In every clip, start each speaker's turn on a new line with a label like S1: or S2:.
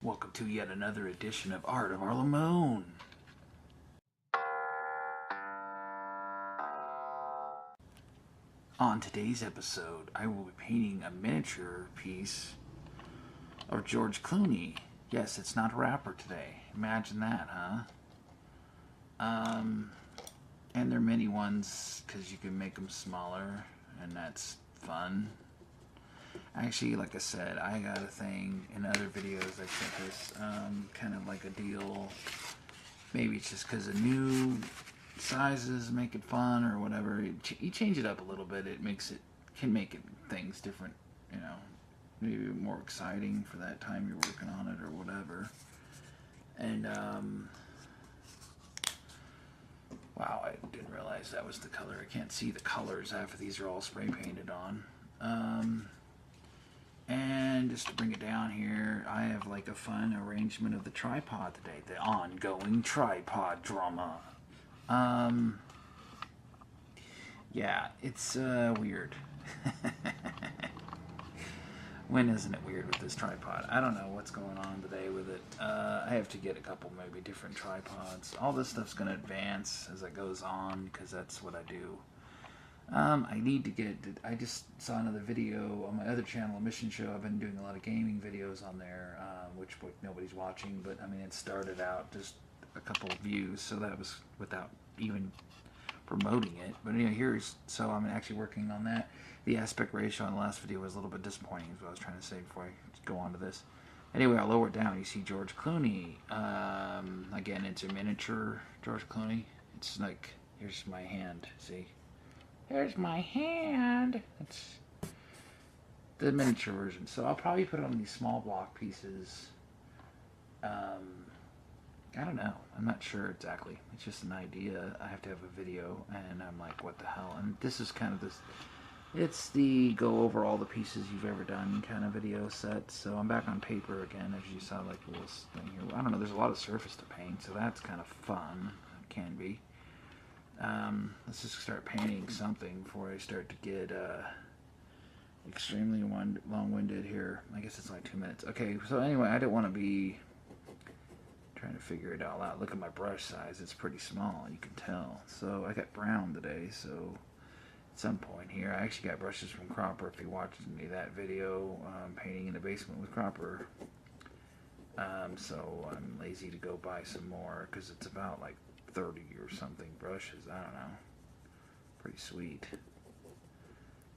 S1: Welcome to yet another edition of Artofarlomoon. On today's episode, I will be painting a miniature piece of George Clooney. Yes, it's not a rapper today. Imagine that, huh? And there are many ones because you can make them smaller, and that's fun. Actually, like I said, I got a thing in other videos. I sent this kind of like a deal. Maybe it's just because of new sizes make it fun or whatever. You change it up a little bit. It can make things different. You know, maybe more exciting for that time you're working on it or whatever. And wow, I didn't realize that was the color. I can't see the colors after these are all spray painted on. And just to bring it down here, I have like a fun arrangement of the tripod today. The ongoing tripod drama. Yeah, it's weird. When isn't it weird with this tripod? I don't know what's going on today with it. I have to get a couple maybe different tripods. All this stuff's going to advance as it goes on because that's what I do. I need to get, I just saw another video on my other channel, a mission show. I've been doing a lot of gaming videos on there, which nobody's watching, but I mean, it started out just a couple of views, so that was without even promoting it. But anyway, so I'm actually working on that. The aspect ratio on the last video was a little bit disappointing, is what I was trying to say before I go on to this. Anyway, I'll lower it down. You see George Clooney. Again, it's a miniature George Clooney. It's like, here's my hand, see? There's my hand. It's the miniature version. So I'll probably put it on these small block pieces. I don't know. I'm not sure exactly. It's just an idea. I have to have a video, and I'm like, what the hell? And this is kind of this. It's the go over all the pieces you've ever done kind of video set. So I'm back on paper again, as you saw, like a little thing here. I don't know. There's a lot of surface to paint, so that's kind of fun. It can be. Let's just start painting something before I start to get extremely long-winded here. I guess it's only 2 minutes. Okay, so anyway, I don't want to be trying to figure it all out. Look at my brush size. It's pretty small, you can tell. So I got brown today, so at some point here, I actually got brushes from Cropper. If you watched me that video, painting in the basement with Cropper. So I'm lazy to go buy some more because it's about like 30 or something brushes. I don't know. Pretty sweet.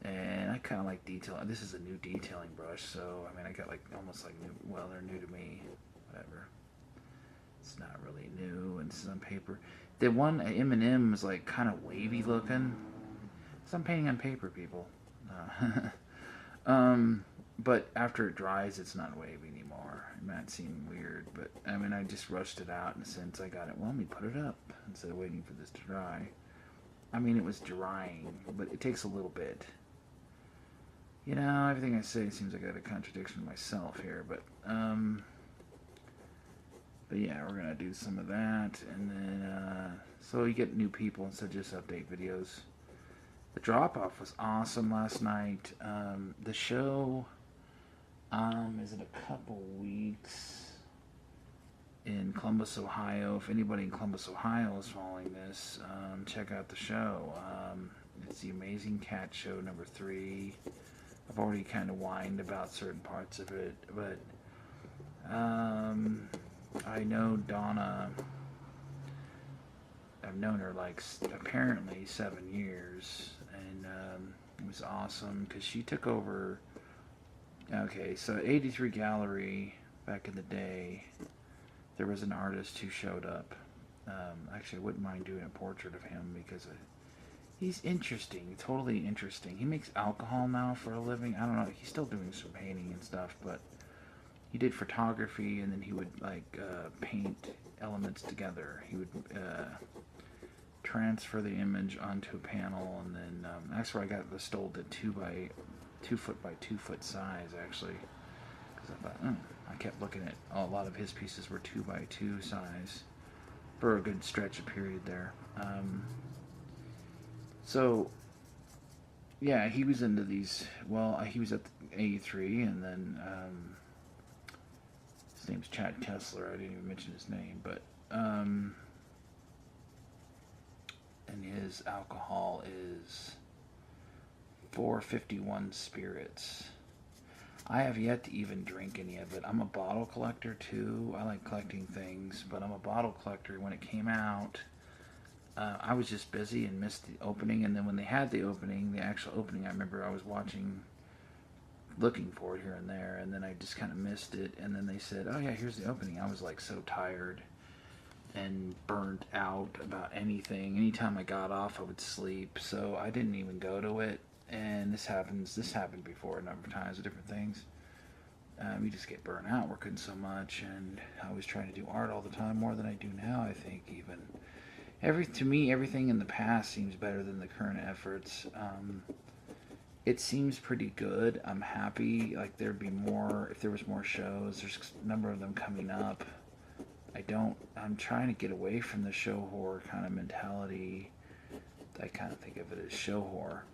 S1: And I kind of like detail. This is a new detailing brush, so I mean, I got like almost like new. Well, they're new to me. Whatever. It's not really new, and it's on paper. The one M&M is like kind of wavy looking. So I'm painting on paper, people. But after it dries, it's not wavy anymore. It might seem weird, but I mean, I just rushed it out in a sense. I got it. Well, let me put it up instead of waiting for this to dry. I mean, it was drying, but it takes a little bit. You know, everything I say seems like I got a contradiction myself here, but yeah, we're gonna do some of that, and then so you get new people instead of just update videos. The drop-off was awesome last night. The show is in a couple weeks in Columbus, Ohio. If anybody in Columbus, Ohio is following this, check out the show. It's the Amazing Cat Show number 3. I've already kind of whined about certain parts of it, but I know Donna. I've known her like apparently 7 years, and it was awesome because she took over. Okay, so 83 Gallery back in the day, there was an artist who showed up. Actually, I wouldn't mind doing a portrait of him because he's interesting, totally interesting. He makes alcohol now for a living. I don't know, he's still doing some painting and stuff, but he did photography, and then he would like paint elements together. He would transfer the image onto a panel, and then that's where I got the stole the 2 foot by 2 foot size, actually, because I thought I kept looking at a lot of his pieces were 2 by 2 size for a good stretch of period there. So yeah, he was into these. Well, he was at the A3, and then His name's Chad Kessler. I didn't even mention his name, but and his alcohol is 451 spirits. I have yet to even drink any of it. I'm a bottle collector too. I like collecting things, but I'm a bottle collector. When it came out, I was just busy and missed the opening. And then when they had the opening, the actual opening, I remember I was watching, looking for it here and there, and then I just kind of missed it. And then they said, "Oh yeah, here's the opening." I was like so tired and burnt out about anything. Anytime I got off, I would sleep, so I didn't even go to it. And this happened before a number of times with different things. You just get burnt out working so much, and I was trying to do art all the time, more than I do now. I think even to me, everything in the past seems better than the current efforts. It seems pretty good. I'm happy. Like there'd be more if there was more shows. There's a number of them coming up. I'm trying to get away from the show horror kind of mentality. I kind of think of it as show horror.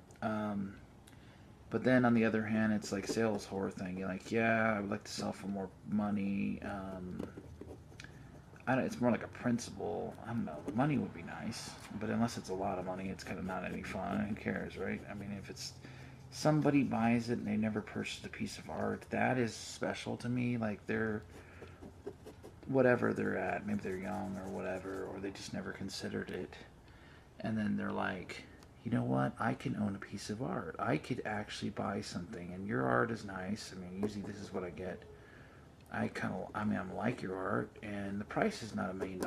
S1: But then on the other hand, it's like sales horror thing. You're like, yeah, I would like to sell for more money. It's more like a principle. I don't know. The money would be nice, but unless it's a lot of money, it's kind of not any fun. Who cares, right? I mean, if it's somebody buys it and they never purchased a piece of art, that is special to me. Like they're whatever they're at, maybe they're young or whatever, or they just never considered it, and then they're like, you know what, I can own a piece of art. I could actually buy something, and your art is nice. I mean, usually this is what I get. I like your art, and the price is not $1 million.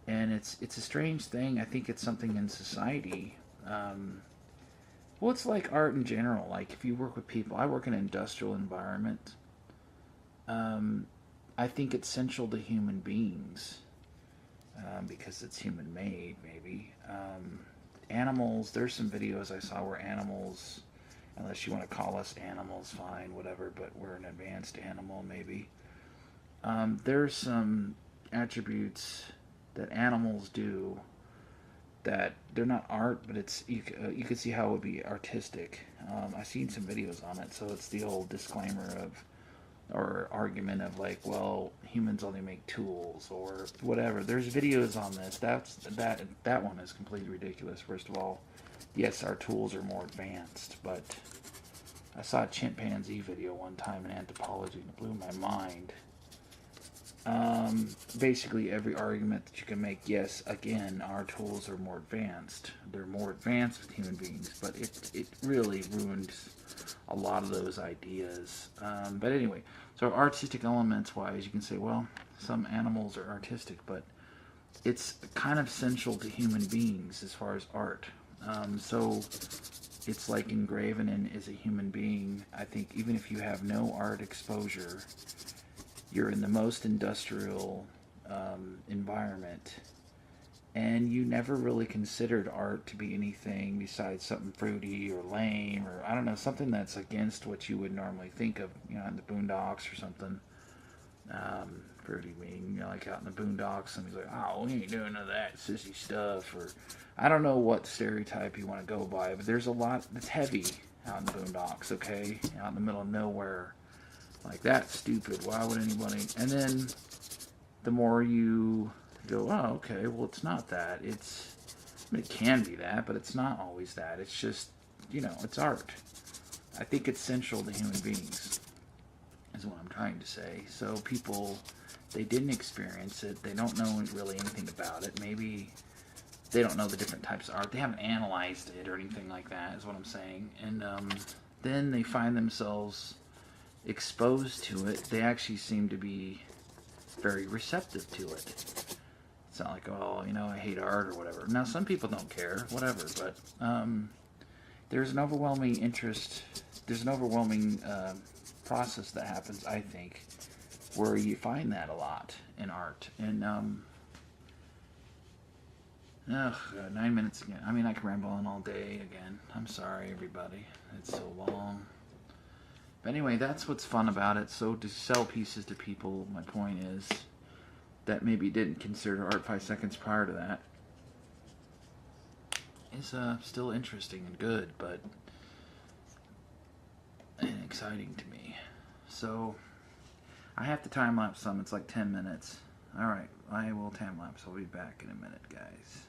S1: And it's a strange thing. I think it's something in society. Well, it's like art in general. Like if you work with people, I work in an industrial environment. I think it's central to human beings because it's human made, maybe. Animals, there's some videos I saw where animals, unless you want to call us animals, fine, whatever, but we're an advanced animal, maybe. There's some attributes that animals do that they're not art, but it's you can see how it would be artistic. I've seen some videos on it, so it's the old disclaimer of, or argument of like, well, humans only make tools or whatever. There's videos on this. That one is completely ridiculous. First of all, yes, our tools are more advanced, but I saw a chimpanzee video one time in anthropology and it blew my mind. Basically every argument that you can make, yes, again, our tools are more advanced. They're more advanced with human beings, but it really ruins a lot of those ideas. But anyway, so artistic elements wise, you can say, well, some animals are artistic, but it's kind of central to human beings as far as art. So it's like engraven in as a human being. I think even if you have no art exposure, you're in the most industrial environment, and you never really considered art to be anything besides something fruity or lame, or I don't know, something that's against what you would normally think of, you know, in the boondocks or something. Fruity meaning, you know, like out in the boondocks, and he's like, oh, we ain't doing none of that sissy stuff, or I don't know what stereotype you want to go by, but there's a lot that's heavy out in the boondocks, okay, out in the middle of nowhere. Like, that's stupid. Why would anybody... And then the more you go, oh, okay, well, it's not that. I mean, it can be that, but it's not always that. It's just, you know, it's art. I think it's central to human beings, is what I'm trying to say. So people, they didn't experience it. They don't know really anything about it. Maybe they don't know the different types of art. They haven't analyzed it or anything like that, is what I'm saying. And then they find themselves exposed to it. They actually seem to be very receptive to it. It's not like, oh, you know, I hate art or whatever. Now, some people don't care, whatever, but there's an overwhelming interest, there's an overwhelming process that happens, I think, where you find that a lot in art. And, 9 minutes again. I mean, I can ramble on all day again. I'm sorry, everybody. It's so long. But anyway, that's what's fun about it. So to sell pieces to people, my point is, that maybe didn't consider art 5 seconds prior to that, is still interesting and good, but and exciting to me. So I have to time lapse some. It's like 10 minutes. Alright, I will time lapse. I'll be back in a minute, guys.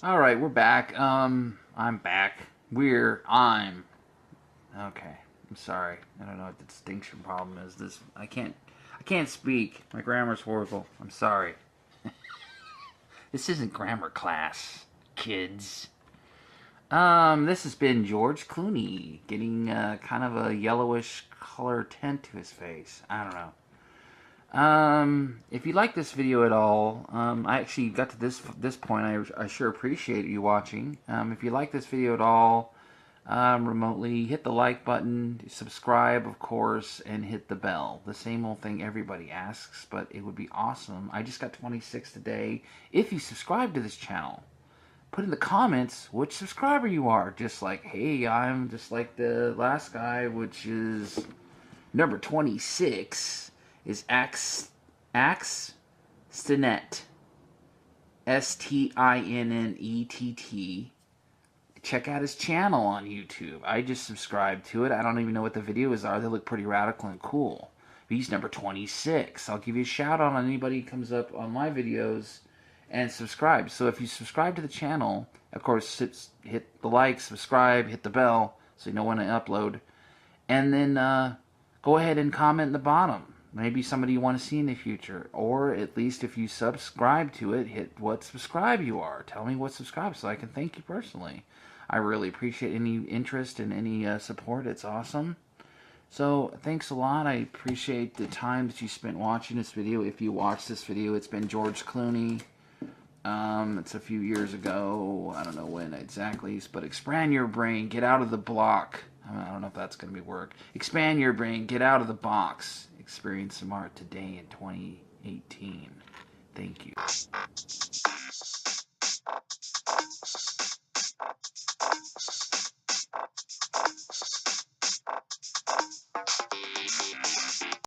S1: All right, we're back. I'm back. I'm okay. I'm sorry. I don't know what the distinction problem is. I can't speak. My grammar's horrible. I'm sorry. This isn't grammar class, kids. This has been George Clooney getting kind of a yellowish color tint to his face. I don't know. If you like this video at all, I actually got to this point. I sure appreciate you watching. If you like this video at all, remotely, hit the like button, subscribe, of course, and hit the bell. The same old thing everybody asks, but it would be awesome. I just got 26 today. If you subscribe to this channel, put in the comments which subscriber you are. Just like, hey, I'm just like the last guy, which is number 26. Is Stinnett. Stinnett. Check out his channel on YouTube. I just subscribed to it. I don't even know what the videos are. They look pretty radical and cool. But he's number 26. I'll give you a shout out on anybody who comes up on my videos and subscribe. So if you subscribe to the channel, of course, hit the like, subscribe, hit the bell so you know when I upload. And then go ahead and comment in the bottom. Maybe somebody you want to see in the future. Or at least if you subscribe to it, hit what subscribe you are. Tell me what subscribe so I can thank you personally. I really appreciate any interest and any support. It's awesome. So thanks a lot. I appreciate the time that you spent watching this video. If you watched this video, it's been George Clooney. It's a few years ago. I don't know when exactly. But expand your brain. Get out of the block. I don't know if that's going to be work. Expand your brain. Get out of the box. Experience some art today in 2018. Thank you.